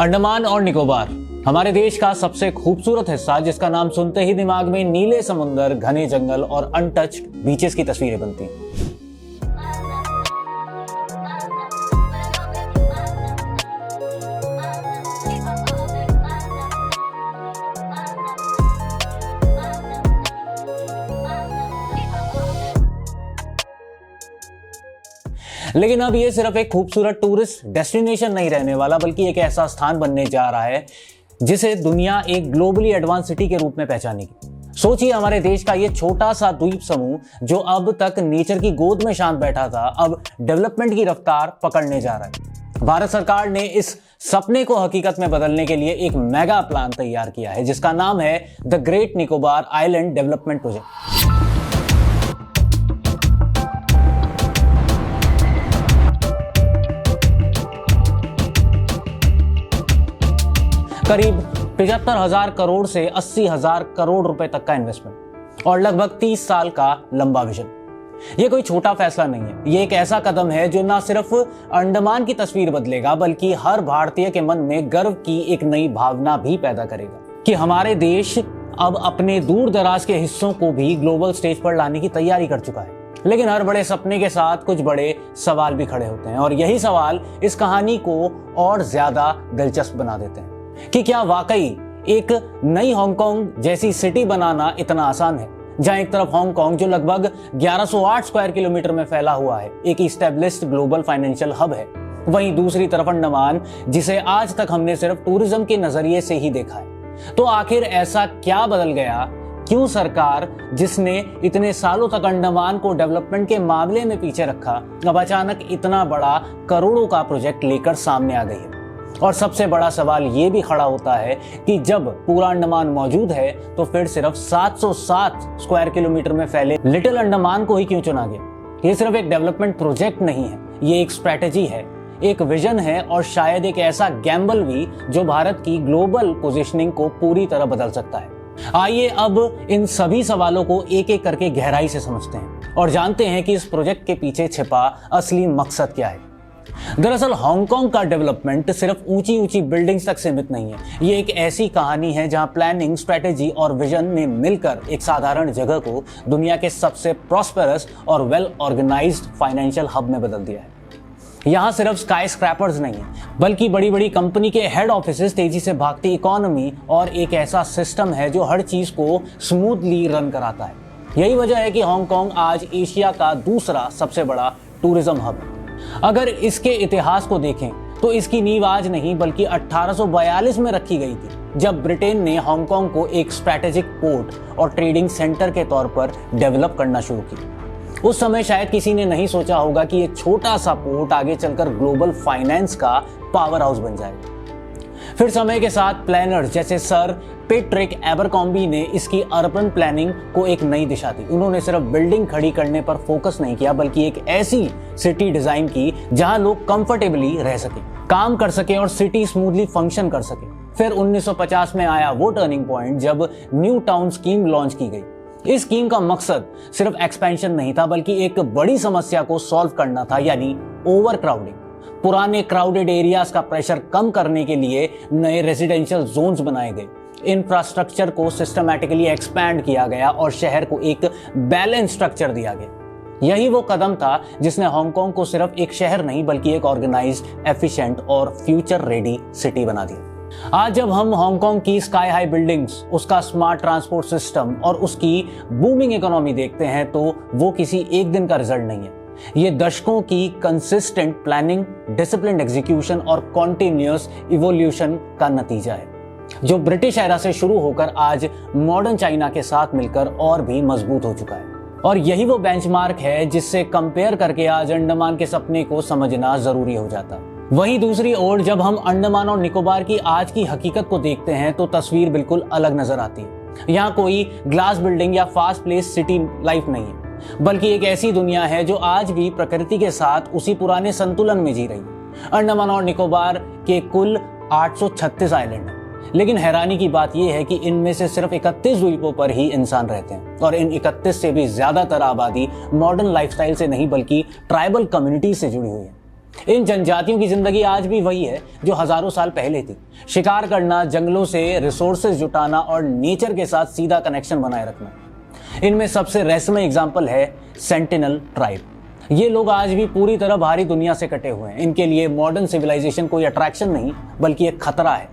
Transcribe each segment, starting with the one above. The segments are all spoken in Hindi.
अंडमान और निकोबार हमारे देश का सबसे खूबसूरत हिस्सा, जिसका नाम सुनते ही दिमाग में नीले समुंदर, घने जंगल और अनटच्ड बीचेस की तस्वीरें बनती हैं। लेकिन अब ये सिर्फ एक खूबसूरत टूरिस्ट डेस्टिनेशन नहीं रहने वाला, बल्कि एक ऐसा स्थान बनने जा रहा है जिसे दुनिया एक ग्लोबली एडवांस सिटी के रूप में पहचानेगी। सोचिए, हमारे देश का ये छोटा सा द्वीप समूह जो अब तक नेचर की गोद में शांत बैठा था, अब डेवलपमेंट की रफ्तार पकड़ने जा रहा है। भारत सरकार ने इस सपने को हकीकत में बदलने के लिए एक मेगा प्लान तैयार किया है, जिसका नाम है the great Nicobar island development project. करीब 75,000 करोड़ से 80,000 करोड़ रुपए तक का इन्वेस्टमेंट और लगभग 30 साल का लंबा विजन। यह कोई छोटा फैसला नहीं है, यह एक ऐसा कदम है जो न सिर्फ अंडमान की तस्वीर बदलेगा, बल्कि हर भारतीय के मन में गर्व की एक नई भावना भी पैदा करेगा कि हमारे देश अब अपने दूर दराज के हिस्सों को भी ग्लोबल स्टेज पर लाने की तैयारी कर चुका है। लेकिन हर बड़े सपने के साथ कुछ बड़े सवाल भी खड़े होते हैं, और यही सवाल इस कहानी को और ज्यादा दिलचस्प बना देते हैं कि क्या वाकई एक नई हांगकांग जैसी सिटी बनाना इतना आसान है, जहां एक तरफ हांगकांग जो लगभग 1108 स्क्वायर किलोमीटर में फैला हुआ है, एक इस्टेब्लिश्ड ग्लोबल फाइनेंशियल हब है, वहीं दूसरी तरफ अंडमान, जिसे आज तक हमने सिर्फ टूरिज्म के नजरिए से ही देखा है। तो आखिर ऐसा क्या बदल गया? क्यों सरकार, जिसने इतने सालों तक अंडमान को डेवलपमेंट के मामले में पीछे रखा, अब अचानक इतना बड़ा करोड़ों का प्रोजेक्ट लेकर सामने आ गई है? और सबसे बड़ा सवाल ये भी खड़ा होता है कि जब पूरा अंडमान मौजूद है, तो फिर सिर्फ 707 स्क्वायर किलोमीटर में फैले लिटिल अंडमान को ही क्यों चुना गया? ये सिर्फ एक डेवलपमेंट प्रोजेक्ट नहीं है, ये एक स्ट्रैटेजी है, एक विजन है, और शायद एक ऐसा गैम्बल भी जो भारत की ग्लोबल पोजीशनिंग को पूरी तरह बदल सकता है। आइए अब इन सभी सवालों को एक एक करके गहराई से समझते हैं और जानते हैं कि इस प्रोजेक्ट के पीछे छिपा असली मकसद क्या है। दरअसल हांगकांग का डेवलपमेंट सिर्फ ऊंची ऊंची बिल्डिंग्स तक सीमित नहीं है। ये एक ऐसी कहानी है जहां प्लानिंग, स्ट्रेटेजी और विजन ने मिलकर एक साधारण जगह को दुनिया के सबसे प्रॉस्पेरस और वेल ऑर्गेनाइज्ड फाइनेंशियल हब में बदल दिया है। यहां सिर्फ स्काई स्क्रैपर्स नहीं है, बल्कि बड़ी बड़ी कंपनी के हेड ऑफिसेस, तेजी से भागती इकोनॉमी और एक ऐसा सिस्टम है जो हर चीज को स्मूथली रन कराता है। यही वजह है कि हांगकांग आज एशिया का दूसरा सबसे बड़ा टूरिज्म हब है। अगर इसके इतिहास को देखें तो इसकी नींव आज नहीं, बल्कि 1842 में रखी गई थी, जब ब्रिटेन ने हांगकांग को एक स्ट्रैटेजिक पोर्ट और ट्रेडिंग सेंटर के तौर पर डेवलप करना शुरू किया। उस समय शायद किसी ने नहीं सोचा होगा कि ये छोटा सा पोर्ट आगे चलकर ग्लोबल फाइनेंस का पावर हाउस बन जाएगा। फिर समय के साथ प्लानर्स जैसे सर पैट्रिक एबरकॉम्बी ने इसकी अर्बन प्लानिंग को एक नई दिशा दी। उन्होंने सिर्फ बिल्डिंग खड़ी करने पर फोकस नहीं किया, बल्कि एक ऐसी सिटी डिजाइन की जहां लोग कंफर्टेबली रह सके, काम कर सके और सिटी स्मूथली फंक्शन कर सके। फिर 1950 में आया वो टर्निंग पॉइंट जब न्यू टाउन स्कीम लॉन्च की गई। इस स्कीम का मकसद सिर्फ एक्सपेंशन नहीं था, बल्कि एक बड़ी समस्या को सॉल्व करना था, यानी ओवर क्राउडिंग। पुराने क्राउडेड एरियाज का प्रेशर कम करने के लिए नए रेजिडेंशियल जोन्स बनाए गए, इंफ्रास्ट्रक्चर को सिस्टमैटिकली एक्सपैंड किया गया और शहर को एक बैलेंस स्ट्रक्चर दिया गया। यही वो कदम था जिसने हांगकांग को सिर्फ एक शहर नहीं, बल्कि एक ऑर्गेनाइज्ड, एफिशिएंट और फ्यूचर रेडी सिटी बना दिया। आज जब हम हांगकांग की स्काई हाई बिल्डिंग्स, उसका स्मार्ट ट्रांसपोर्ट सिस्टम और उसकी बूमिंग इकोनॉमी देखते हैं, तो वो किसी एक दिन का रिजल्ट नहीं है। ये दशकों की कंसिस्टेंट प्लानिंग, डिसिप्लिन्ड एग्जीक्यूशन और कॉन्टिन्यूअस इवोल्यूशन का नतीजा है, जो ब्रिटिश एरा से शुरू होकर आज मॉडर्न चाइना के साथ मिलकर और भी मजबूत हो चुका है। और यही वो बेंचमार्क है जिससे कंपेयर करके आज अंडमान के सपने को समझना जरूरी हो जाता है। वहीं दूसरी ओर जब हम अंडमान और निकोबार की आज की हकीकत को देखते हैं, तो तस्वीर बिल्कुल अलग नजर आती है। यहाँ कोई ग्लास बिल्डिंग या फास्ट प्लेस सिटी लाइफ नहीं है, बल्कि एक ऐसी दुनिया है जो आज भी प्रकृति के साथ उसी पुराने संतुलन में जी रही है। अंडमान और निकोबार के कुल 836 आइलैंड हैं, लेकिन हैरानी की बात यह है कि इनमें से सिर्फ 31 द्वीपों पर ही इंसान रहते हैं, और इन 31 से भी ज्यादातर आबादी मॉडर्न लाइफस्टाइल से नहीं, बल्कि ट्राइबल कम्युनिटी से जुड़ी हुई है। इन जनजातियों की जिंदगी आज भी वही है जो हजारों साल पहले थी। शिकार करना, जंगलों से रिसोर्सेज जुटाना और नेचर के साथ सीधा कनेक्शन बनाए रखना। इनमें सबसे रहस्यमय एग्जाम्पल है सेंटिनल ट्राइब। ये लोग आज भी पूरी तरह बाहरी दुनिया से कटे हुए हैं। इनके लिए मॉडर्न सिविलाइजेशन कोई अट्रैक्शन नहीं बल्कि एक खतरा है।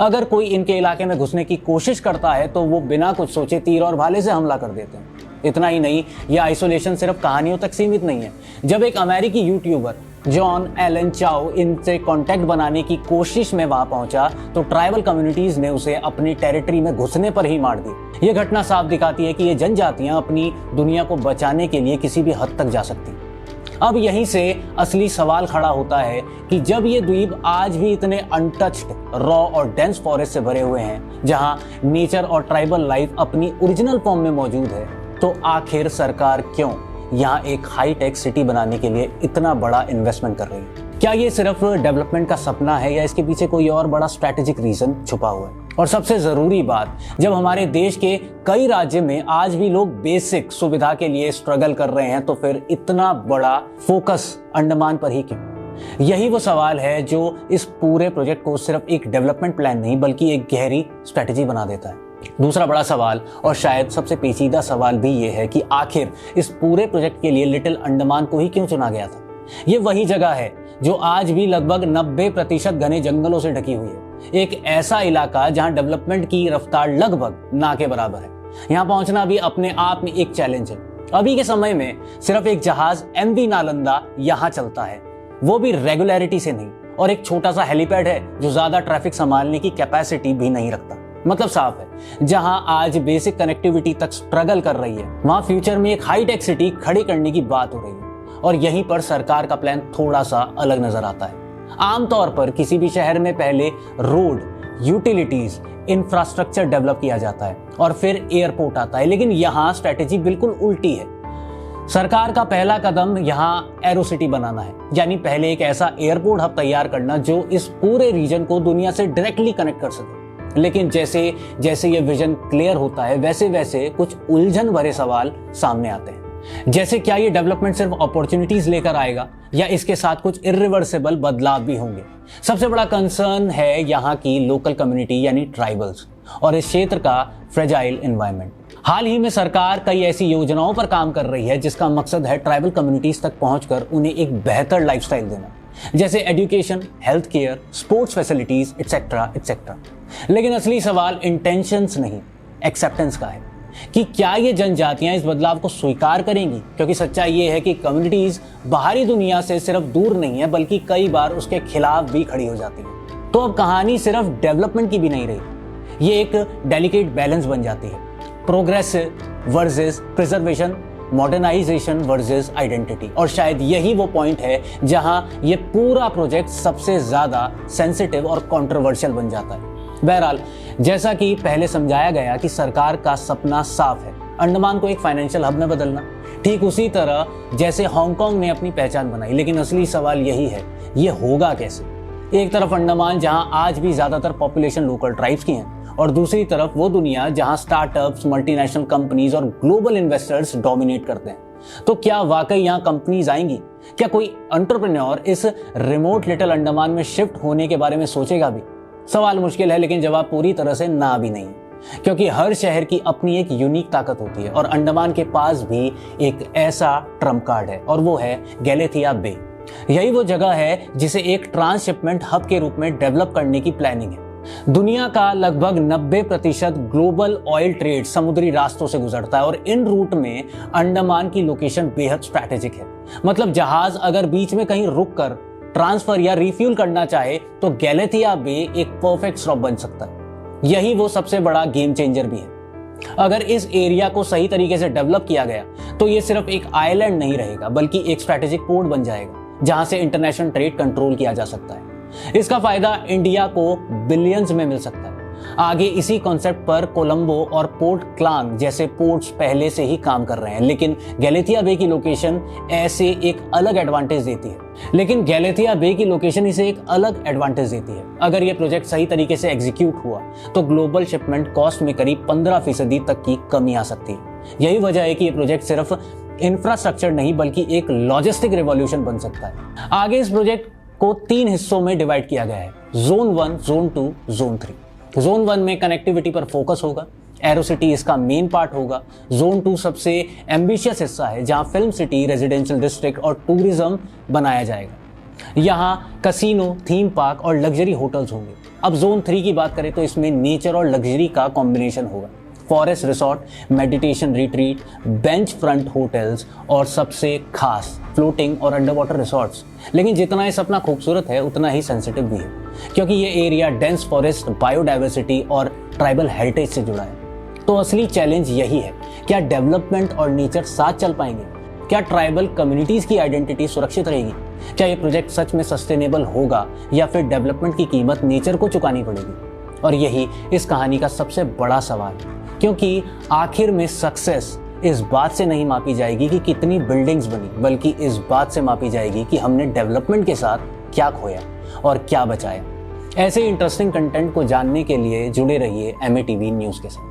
अगर कोई इनके इलाके में घुसने की कोशिश करता है तो वो बिना कुछ सोचे तीर और भाले से हमला कर देते हैं। इतना ही नहीं, यह आइसोलेशन सिर्फ कहानियों तक सीमित नहीं है। जब एक अमेरिकी यूट्यूबर जॉन एलन चाओ इनसे कांटेक्ट बनाने की कोशिश में वहां पहुंचा तो ट्राइबल कम्युनिटीज ने उसे अपनी टेरिटरी में घुसने पर ही मार दी। यह घटना साफ दिखाती है कि ये जनजातियां अपनी दुनिया को बचाने के लिए किसी भी हद तक जा सकती। अब यहीं से असली सवाल खड़ा होता है कि जब ये द्वीप आज भी इतने अनटच्ड, रॉ और डेंस फॉरेस्ट से भरे हुए हैं, जहां नेचर और ट्राइबल लाइफ अपनी ओरिजिनल फॉर्म में मौजूद है, तो आखिर सरकार क्यों यहाँ एक हाई टेक सिटी बनाने के लिए इतना बड़ा इन्वेस्टमेंट कर रही है? क्या ये सिर्फ डेवलपमेंट का सपना है या इसके पीछे कोई और बड़ा स्ट्रैटेजिक रीजन छुपा हुआ है? और सबसे जरूरी बात, जब हमारे देश के कई राज्य में आज भी लोग बेसिक सुविधा के लिए स्ट्रगल कर रहे हैं, तो फिर इतना बड़ा फोकस अंडमान पर ही क्यों? यही वो सवाल है जो इस पूरे प्रोजेक्ट को सिर्फ एक डेवलपमेंट प्लान नहीं बल्कि एक गहरी स्ट्रैटेजी बना देता है। दूसरा बड़ा सवाल, और शायद सबसे पेचीदा सवाल भी ये है कि आखिर इस पूरे प्रोजेक्ट के लिए लिटिल अंडमान को ही क्यों चुना गया था? ये वही जगह है जो आज भी लगभग 90% घने जंगलों से ढकी हुई है। एक ऐसा इलाका जहां डेवलपमेंट की रफ्तार लगभग ना के बराबर है। यहां पहुंचना भी अपने आप में एक चैलेंज है। अभी के समय में सिर्फ एक जहाज MV नालंदा यहां चलता है, वो भी रेगुलरिटी से नहीं, और एक छोटा सा हेलीपैड है जो ज्यादा ट्रैफिक संभालने की कैपेसिटी भी नहीं रखता। मतलब साफ है, जहां आज बेसिक कनेक्टिविटी तक स्ट्रगल कर रही है, वहां फ्यूचर में एक हाई टेक सिटी खड़ी करने की बात हो रही है। और यहीं पर सरकार का प्लान थोड़ा सा अलग नजर आता है। आमतौर पर किसी भी शहर में पहले रोड, यूटिलिटीज, इंफ्रास्ट्रक्चर डेवलप किया जाता है और फिर एयरपोर्ट आता है, लेकिन यहाँ स्ट्रेटेजी बिल्कुल उल्टी है। सरकार का पहला कदम यहाँ एरो सिटी बनाना है, यानी पहले एक ऐसा एयरपोर्ट हब तैयार करना जो इस पूरे रीजन को दुनिया से डायरेक्टली कनेक्ट कर सके। लेकिन जैसे जैसे ये विजन क्लियर होता है, वैसे वैसे कुछ उलझन भरे सवाल सामने आते हैं। जैसे क्या ये डेवलपमेंट सिर्फ अपॉर्चुनिटीज लेकर आएगा या इसके साथ कुछ इरिवर्सिबल बदलाव भी होंगे? सबसे बड़ा कंसर्न है यहाँ की लोकल कम्युनिटी यानी ट्राइबल्स और इस क्षेत्र का फ्रेजाइल एनवायरनमेंट। हाल ही में सरकार कई ऐसी योजनाओं पर काम कर रही है जिसका मकसद है ट्राइबल कम्युनिटीज तक पहुंचकर उन्हें एक बेहतर लाइफस्टाइल देना, जैसे education, health care, sports facilities etcetera etcetera. लेकिन असली सवाल इंटेंशंस नहीं, एक्सेप्टेंस का है कि क्या ये जनजातियां इस बदलाव को स्वीकार करेंगी? क्योंकि सच्चाई ये है कि कम्युनिटीज बाहरी दुनिया से सिर्फ दूर नहीं है बल्कि कई बार उसके खिलाफ भी खड़ी हो जाती है। तो अब कहानी सिर्फ डेवलपमेंट की भी नहीं रही, ये एक डेलिकेट बैलेंस बन जाती है। Progressive versus preservation, modernisation versus identity. और शायद यही वो पॉइंट है जहां ये पूरा प्रोजेक्ट सबसे ज्यादा सेंसिटिव और कंट्रोवर्शियल बन जाता है। बहरहाल, जैसा कि पहले समझाया गया कि सरकार का सपना साफ है, अंडमान को एक फाइनेंशियल हब में बदलना, ठीक उसी तरह जैसे हांगकांग ने अपनी पहचान बनाई। लेकिन असली सवाल यही है, ये होगा कैसे? एक तरफ अंडमान जहां आज भी ज्यादातर पॉपुलेशन लोकल ट्राइब्स की है, और दूसरी तरफ वो दुनिया जहां स्टार्टअप्स, मल्टीनेशनल कंपनीज और ग्लोबल इन्वेस्टर्स डोमिनेट करते हैं। तो क्या वाकई यहाँ कंपनीज आएंगी? क्या कोई एंटरप्रेन्योर इस रिमोट लिटिल अंडमान में शिफ्ट होने के बारे में सोचेगा भी? सवाल मुश्किल है, लेकिन जवाब पूरी तरह से ना भी नहीं, क्योंकि हर शहर की अपनी एक यूनिक ताकत होती है और अंडमान के पास भी एक ऐसा ट्रम्प कार्ड है, और वो है गैलेथिया बे। यही वो जगह है जिसे एक ट्रांसशिपमेंट हब के रूप में डेवलप करने की प्लानिंग है। दुनिया का लगभग 90% ग्लोबल ऑयल ट्रेड समुद्री रास्तों से गुजरता है, और इन रूट में अंडमान की लोकेशन बेहद स्ट्रैटेजिक है। मतलब जहाज अगर बीच में कहीं रुक कर ट्रांसफर या रिफ्यूल करना चाहे तो गैलेथिया बे एक परफेक्ट स्टॉप बन सकता है। यही वो सबसे बड़ा गेम चेंजर भी है। अगर इस एरिया को सही तरीके से डेवलप किया गया तो ये सिर्फ एक आइलैंड नहीं रहेगा बल्कि एक स्ट्रैटेजिक पोर्ट बन जाएगा जहां से इंटरनेशनल ट्रेड कंट्रोल किया जा सकता है। इसका फायदा इंडिया को बिलियंस में मिल सकता है। आगे इसी कॉन्सेप्ट पर कोलंबो और पोर्ट क्लांग जैसे पोर्ट्स पहले से ही काम कर रहे हैं, लेकिन गैलेथिया बे की लोकेशन ऐसे एक अलग एडवांटेज देती है। अगर ये प्रोजेक्ट सही तरीके से एग्जीक्यूट हुआ तो ग्लोबल शिपमेंट कॉस्ट में करीब 15% तक की कमी आ सकती है। यही वजह है कि ये प्रोजेक्ट सिर्फ इंफ्रास्ट्रक्चर नहीं बल्कि एक लॉजिस्टिक रिवॉल्यूशन बन सकता है। आगे इस प्रोजेक्ट को 3 हिस्सों में डिवाइड किया गया है, जोन 1, जोन 2, जोन 3। जोन 1 में कनेक्टिविटी पर फोकस होगा, एरो सिटी इसका मेन पार्ट होगा। जोन 2 सबसे एम्बिशियस हिस्सा है जहां फिल्म सिटी, रेजिडेंशियल डिस्ट्रिक्ट और टूरिज्म बनाया जाएगा। यहाँ कसिनो, थीम पार्क और लग्जरी होटल्स होंगे। अब जोन 3 की बात करें तो इसमें नेचर और लग्जरी का कॉम्बिनेशन होगा, forest resort, meditation retreat, bench front hotels और सबसे खास फ्लोटिंग और अंडर वाटर रिसोर्ट्स। लेकिन जितना ये सपना खूबसूरत है उतना ही सेंसिटिव भी है, क्योंकि ये एरिया डेंस फॉरेस्ट, बायोडाइवर्सिटी और ट्राइबल हेरिटेज से जुड़ा है। तो असली चैलेंज यही है, क्या डेवलपमेंट और नेचर साथ चल पाएंगे? क्या ट्राइबल कम्युनिटीज की आइडेंटिटी सुरक्षित रहेगी? क्या ये प्रोजेक्ट सच में सस्टेनेबल होगा या फिर डेवलपमेंट की कीमत नेचर को चुकानी पड़ेगी? और यही इस कहानी का सबसे बड़ा सवाल है, क्योंकि आखिर में सक्सेस इस बात से नहीं मापी जाएगी कि कितनी बिल्डिंग्स बनी, बल्कि इस बात से मापी जाएगी कि हमने डेवलपमेंट के साथ क्या खोया और क्या बचाया। ऐसे इंटरेस्टिंग कंटेंट को जानने के लिए जुड़े रहिए MATV न्यूज़ के साथ।